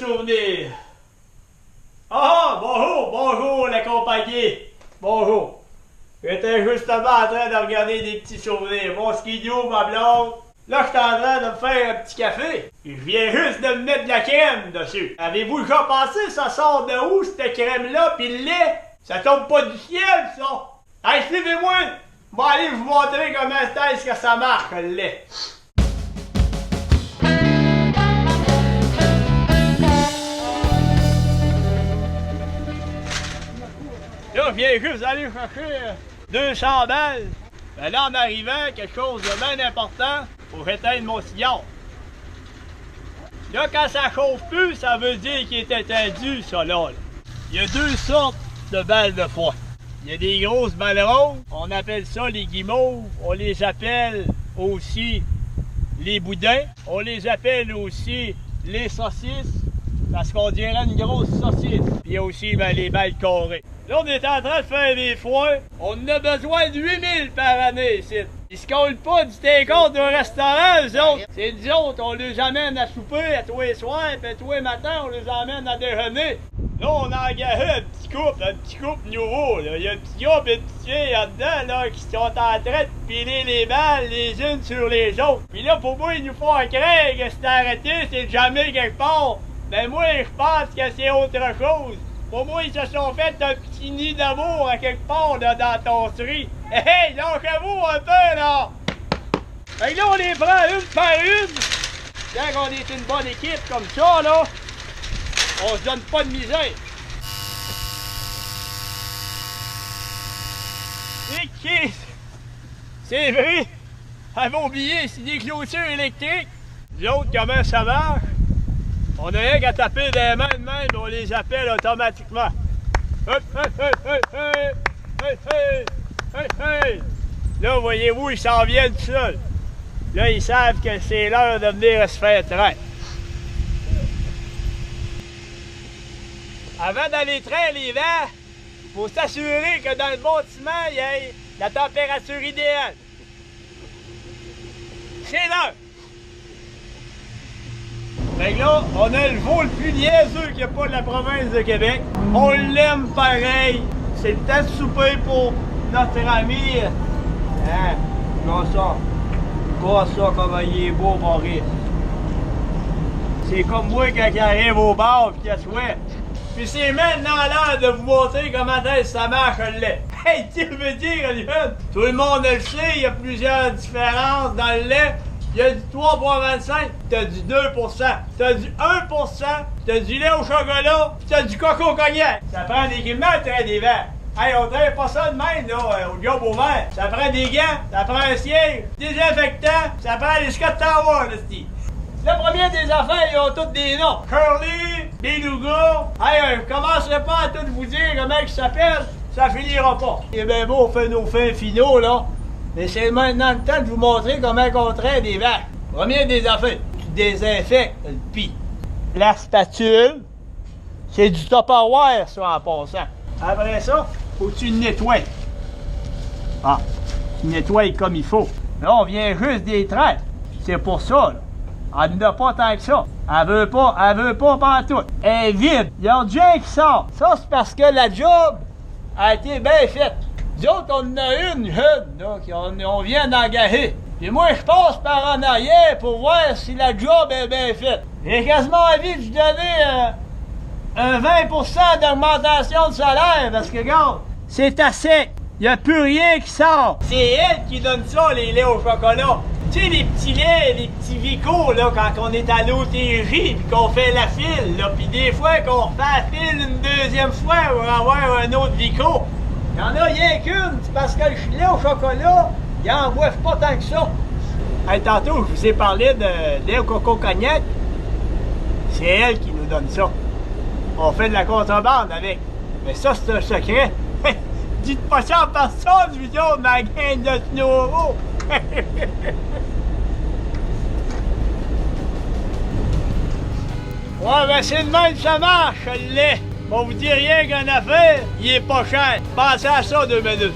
souvenirs. Ah, bonjour la compagnie. Bonjour. J'étais justement en train de regarder des petits souvenirs. Mon skidoo, ma blonde. Là, je suis en train de me faire un petit café. Je viens juste de me mettre de la crème dessus. Avez-vous déjà pensé, ça sort de où, cette crème-là, pis le lait? Ça tombe pas du ciel, ça. Hey, suivez-moi. Je vais aller vous montrer comment est-ce que ça marche, le lait. Là, je viens juste d'aller chercher 200 balles. Ben là, en arrivant, quelque chose de bien important pour éteindre mon cigare. Là, quand ça chauffe plus, ça veut dire qu'il est étendu, ça là. Il y a deux sortes de balles de foin. Il y a des grosses balles rondes, on appelle ça les guimauves. On les appelle aussi les boudins. On les appelle aussi les saucisses, parce qu'on dirait une grosse saucisse. Puis il y a aussi les balles carrées. Là, on est en train de faire des foins. On en a besoin de 8000 par année ici. Ils se collent pas du take-out d'un restaurant, eux autres. C'est nous autres, on les amène à souper à tous les soirs, puis tous les matins, on les amène à déjeuner. Là, on a engagé un petit couple nouveau. Là. Il y a un petit gars et une petite fille là-dedans là, qui sont en train de piler les balles les unes sur les autres. Puis là, pour moi, ils nous font croire que c'est arrêté, c'est jamais quelque part. Mais moi, je pense que c'est autre chose. Pour moi, ils se sont fait un petit nid d'amour à quelque part là, dans ton strie. Hey, lâchez-vous un peu, là! Fait que là, on les prend une par une. Quand on est une bonne équipe comme ça, là, on se donne pas de misère. Et qui? C'est vrai! J'avais oublié, c'est des clôtures électriques. Les autres, comment ça marche? On n'a rien qu'à taper des mains de même, on les appelle automatiquement. Hey, hey, hey, hey, hey, hey, hey, hey. Là, voyez-vous, ils s'en viennent tout seuls. Là, ils savent que c'est l'heure de venir se faire traire. Avant d'aller traire l'hiver, il faut s'assurer que dans le bâtiment, il y ait la température idéale. C'est l'heure! Fait que là, on a le veau le plus niaiseux qu'il n'y a pas de la province de Québec. On l'aime pareil. C'est le temps de souper pour notre ami. Hein? Vois ça comment il est beau, Boris. C'est comme moi quand il arrive au bar et qu'il souhaite. Puis c'est maintenant l'heure de vous montrer comment ça marche le lait. Hey, tu veux dire, Olivier? Tout le monde le sait, il y a plusieurs différences dans le lait. Il y a du 3,25, t'as du 2%, t'as du 1%, t'as du lait au chocolat, pis t'as du coco au cognac. Ça prend un équipement de traire des verres. Hey, on traite pas ça de même, là, au job au verre. Ça prend des gants, ça prend un siège, désinfectant, ça prend des Scott Tower, là, c'ti. Le premier des affaires, ils ont tous des noms. Curly, Beluga. Hey, je commencerai pas à tout vous dire comment ils s'appellent, ça finira pas. C'est bien beau, on fait nos fins finaux, là. Mais c'est maintenant le temps de vous montrer comment on traite des vaches. Premier des affaires, tu désinfectes le pis. La spatule, c'est du Tupperware, ça, en passant. Après ça, faut que tu le nettoies. Ah, tu nettoies comme il faut. Là, on vient juste des traiter. C'est pour ça, là. Elle n'a pas tant que ça. Elle veut pas pantoute. Elle est vide. Il y a rien qui sort. Ça, c'est parce que la job a été bien faite. Nous autres, on en a une jeune, là, on vient d'engager. Puis moi, je passe par en arrière pour voir si la job est bien faite. J'ai quasiment envie de lui donner un 20% d'augmentation de salaire, parce que, regarde, c'est à sec. Il n'y a plus rien qui sort. C'est elle qui donne ça, les laits au chocolat. Tu sais, les petits laits, les petits vicos, là, quand on est à l'OTJ, puis qu'on fait la file, là, puis des fois qu'on refait la file une deuxième fois pour avoir un autre vico. Il y en a rien qu'une, c'est parce que le lait au chocolat, ils en boivent pas tant que ça. Hey, tantôt, je vous ai parlé de lait au coco cognac. C'est elle qui nous donne ça. On fait de la contrebande avec. Mais ça, c'est un secret. Dites pas ça en personne, je vous dis, ma gang de snoro. Ouais, ben c'est de même ça marche, le lait. On vous dit rien qu'une affaire, il est pas cher. Pensez à ça 2 minutes.